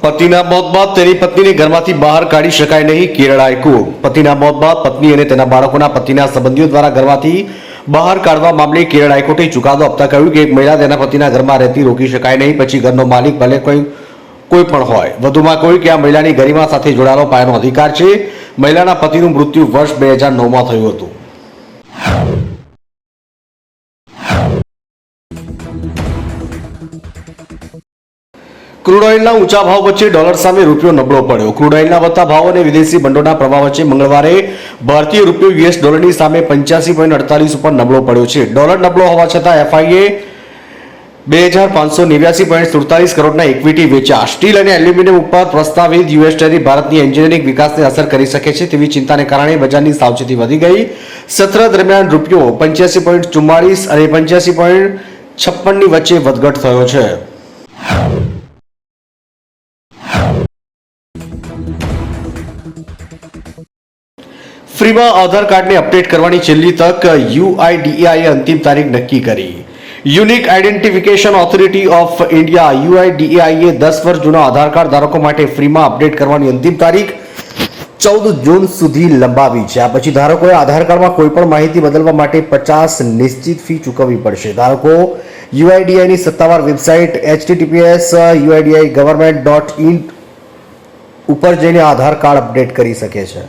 પતિના મોત બાદ તેની પત્નીને ઘરમાંથી બહાર કાઢી શકાય નહીં, કેરળ હાઈકોર્ટ. પતિના મોત બાદ પત્ની અને તેના બાળકોના પતિના સંબંધીઓ દ્વારા ઘરમાંથી બહાર કાઢવા મામલે કેરળ હાઈકોર્ટે ચુકાદો આપતા કહ્યું કે એક મહિલા તેના પતિના ઘરમાં રહેતી રોકી શકાય નહીં, પછી ઘરનો માલિક ભલે કોઈ પણ હોય. વધુમાં કહ્યું કે આ મહિલાની ગરિમા સાથે જોડાયેલો પાયાનો અધિકાર છે. મહિલાના પતિનું મૃત્યુ વર્ષ 2009માં થયું હતું. ક્રૂડ ઓઇલના ઊંચા ભાવ વચ્ચે ડોલર સામે રૂપિયો નબળો પડ્યો. ક્રૂડ ઓઇલના વધતા ભાવ અને વિદેશી ભંડોળના પ્રભાવ વચ્ચે મંગળવારે ભારતીય રૂપિયો યુએસ ડોલરની સામે 85.48 ઉપર નબળો પડ્યો છે. ડોલર નબળો હોવા છતાં એફઆઈએ 2589.47 કરોડના ઇક્વિટી વેચ્યા. સ્ટીલ અને એલ્યુમિનિયમ ઉપર પ્રસ્તાવિત યુએસ ટેરિફ ભારતની એન્જિનિયરિંગ વિકાસને અસર કરી શકે છે તેવી ચિંતાને કારણે બજારની સાવચેતી વધી ગઈ. સત્ર દરમિયાન રૂપિયો 85.44 અને 85.56 ની વચ્ચે વધઘટ થયો છે. ફ્રીમાં આધાર કાર્ડને અપડેટ કરવાની છેલ્લી તક. યુઆઈડીએઆઈએ અંતિમ તારીખ નક્કી કરી. Unique identification authority of India યુઆઈડીએઆઈએ 10 વર્ષ જૂના આધાર કાર્ડ ધારકો માટે ફ્રીમાં અપડેટ કરવાની અંતિમ તારીખ 14 જૂન સુધી લંબાવી છે. આ પછી ધારકોએ આધાર કાર્ડમાં કોઈપણ માહિતી બદલવા માટે 50 નિશ્ચિત ફી ચૂકવવી પડશે. ધારકો યુઆઈડીએઆઈની સત્તાવાર વેબસાઇટ https://uidigovernment.in ઉપર જઈને આધાર કાર્ડ અપડેટ કરી શકે છે.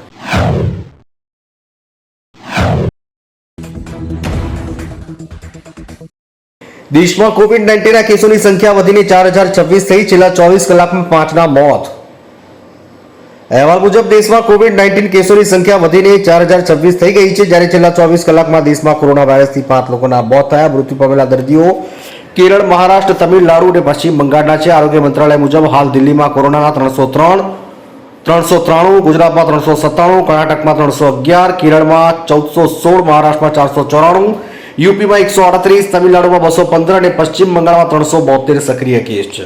દેશમાં કોવિડ-19 ના કેસોની સંખ્યા વધીને 4026 થઈ. છેલ્લા 24 કલાકમાં 5ના મોત. અહેવાલ મુજબ દેશમાં કોવિડ-19 કેસોની સંખ્યા વધીને 4026 થઈ ગઈ છે, જ્યારે છેલ્લા 24 કલાકમાં દેશમાં કોરોના વાયરસથી 5 લોકોના મોત થયા. મૃત્યુ પામેલા દર્દીઓ કેરળ, મહારાષ્ટ્ર, તમિલનાડુ અને પશ્ચિમ બંગાળના છે. આરોગ્ય મંત્રાલય મુજબ હાલ દિલ્હીમાં કોરોનાના 393, ગુજરાતમાં 397, કર્ણાટકમાં 311, કેરળમાં 1416, મહારાષ્ટ્રમાં 494, યુપીમાં 138, તમિલનાડુમાં 215 અને પશ્ચિમ બંગાળમાં 372 સક્રિય કેસ છે.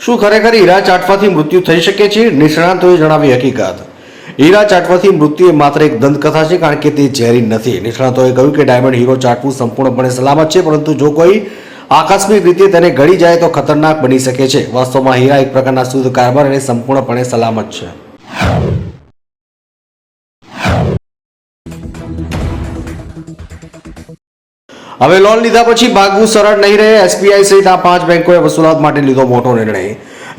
શું ખરેખર હીરા ચાટવાથી મૃત્યુ થઈ શકે છે? નિષ્ણાતોએ જણાવી હકીકત. હીરા ચાટવાથી મૃત્યુ એ માત્ર એક દંતકથા છે, કારણ કે તે ઝેરી નથી. નિષ્ણાતોએ કહ્યું કે ડાયમંડ હીરો ચાટવું સંપૂર્ણપણે સલામત છે, પરંતુ જો કોઈ આકસ્મિક રીતે તેને ગળી જાય તો ખતરનાક બની શકે છે. વાસ્તવમાં હીરા એક પ્રકારના શુદ્ધ કાર્બન અને સંપૂર્ણપણે સલામત છે. હવે લોન લીધા પછી ભાગવું સરળ નહીં રહે. એસબીઆઈ સહિત આ 5 બેંકોએ વસૂલાત માટે લીધો મોટો નિર્ણય.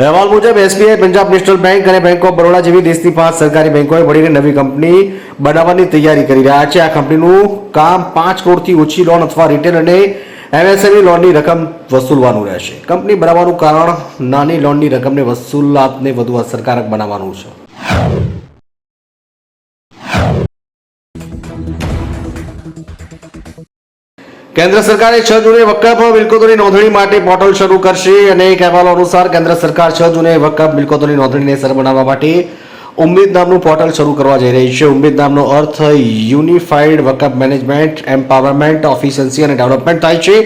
અહેવાલ મુજબ એસબીઆઈ, પંજાબ નેશનલ બેંક અને બેંક ઓફ બરોડા જેવી દેશની 5 સરકારી બેંકોએ મળીને નવી કંપની બનાવવાની તૈયારી કરી રહ્યા છે. આ કંપનીનું કામ 5 કરોડથી ઓછી લોન અથવા રિટેલ અને એમએસએમઈ લોનની રકમ વસૂલવાનું રહેશે. કંપની બનાવવાનું કારણ નાની લોનની રકમને વસૂલાતને વધુ અસરકારક બનાવવાનું છે. કેન્દ્ર સરકારે 6 જૂને વકફ મિલકતોની નોંધણી માટે પોર્ટલ શરૂ કરશે. અને એક અહેવાલો અનુસાર કેન્દ્ર સરકાર 6 જૂને વકફ મિલકતોની નોંધણીને સરળ બનાવવા માટે ઉમ્મીદ નામનું પોર્ટલ શરૂ કરવા જઈ રહી છે. ઉમ્મીદ નામનો અર્થ યુનિફાઈડ વકફ મેનેજમેન્ટ, એમ્પાવરમેન્ટ, એફિશિયન્સી અને ડેવલપમેન્ટ થાય છે.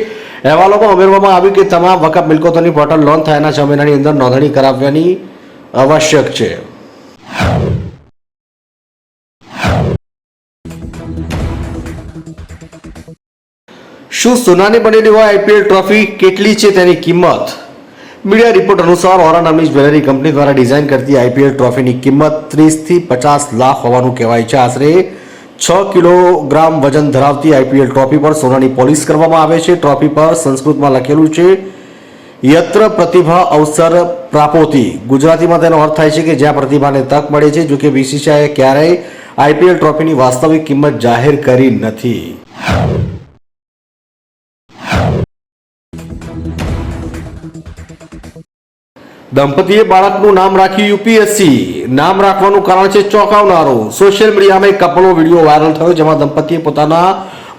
અહેવાલોમાં ઉમેરવામાં આવ્યું કે તમામ વકફ મિલકતોની પોર્ટલ લોન્ચ થયાના 6 મહિનાની અંદર નોંધણી કરાવવાની આવશ્યક છે. શું સોનાની બનેલી હોય આઈપીએલ ટ્રોફી? કેટલી છે તેની કિંમત? મીડિયા રિપોર્ટ અનુસાર ઓરા નામની જ્વેલરી કંપની દ્વારા ડિઝાઇન કરતી આઈપીએલ ટ્રોફીની કિંમત 30 થી 50 લાખ હોવાનું કહેવાય છે. આશરે 6 કિલોગ્રામ વજન ધરાવતી આઈપીએલ ટ્રોફી પર સોનાની પોલિશ કરવામાં આવે છે. ટ્રોફી પર સંસ્કૃતમાં લખેલું છે યત્ર પ્રતિભા અવસર પ્રાપોતિ. ગુજરાતીમાં તેનો અર્થ થાય છે કે જ્યાં પ્રતિભાને તક મળે છે. જોકે બીસીસીઆઈએ ક્યારેય આઈપીએલ ટ્રોફીની વાસ્તવિક કિંમત જાહેર કરી નથી. દંપતીએ બાળકનું નામ રાખ્યું યુપીએસસી. નામ રાખવાનું કારણ છે ચોંકાવનારું. સોશિયલ મીડિયામાં એક કપલનો વિડીયો વાયરલ થયો, જેમાં દંપતીએ પોતાના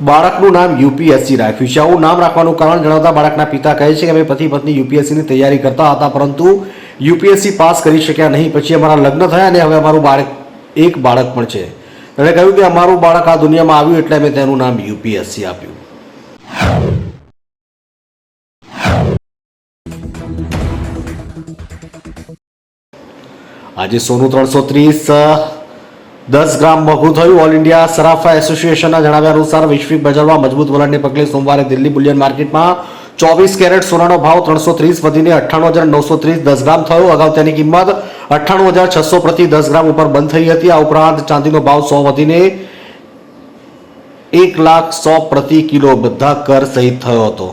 બાળકનું નામ યુપીએસસી રાખ્યું છે. આવું નામ રાખવાનું કારણ જણાવતા બાળકના પિતા કહે છે કે અમે પતિ પત્ની યુપીએસસીની તૈયારી કરતા હતા, પરંતુ યુપીએસસી પાસ કરી શક્યા નહીં. પછી અમારા લગ્ન થયા અને હવે અમારું એક બાળક પણ છે. તેણે કહ્યું કે અમારું બાળક આ દુનિયામાં આવ્યું એટલે અમે તેનું નામ યુપીએસસી આપ્યું. આજે સોનું 330, 10 ગ્રામ મોંઘું થયું. ઓલ ઇન્ડિયા સરાફા એસોસિએશનના જણાવ્યા અનુસાર વૈશ્વિક બજારમાં મજબૂત વલણને પગલે સોમવારે દિલ્હી બુલિયન માર્કેટમાં 24 કેરેટ સોનાનો ભાવ 330 વધીને 98,930 10 ગ્રામ થયો. અગાઉ તેની કિંમત 98,600 પ્રતિ 10 ગ્રામ ઉપર બંધ થઈ હતી. આ ઉપરાંત ચાંદીનો ભાવ 100 વધીને 1,100,000 પ્રતિ કિલો બધા કર સહિત થયો હતો.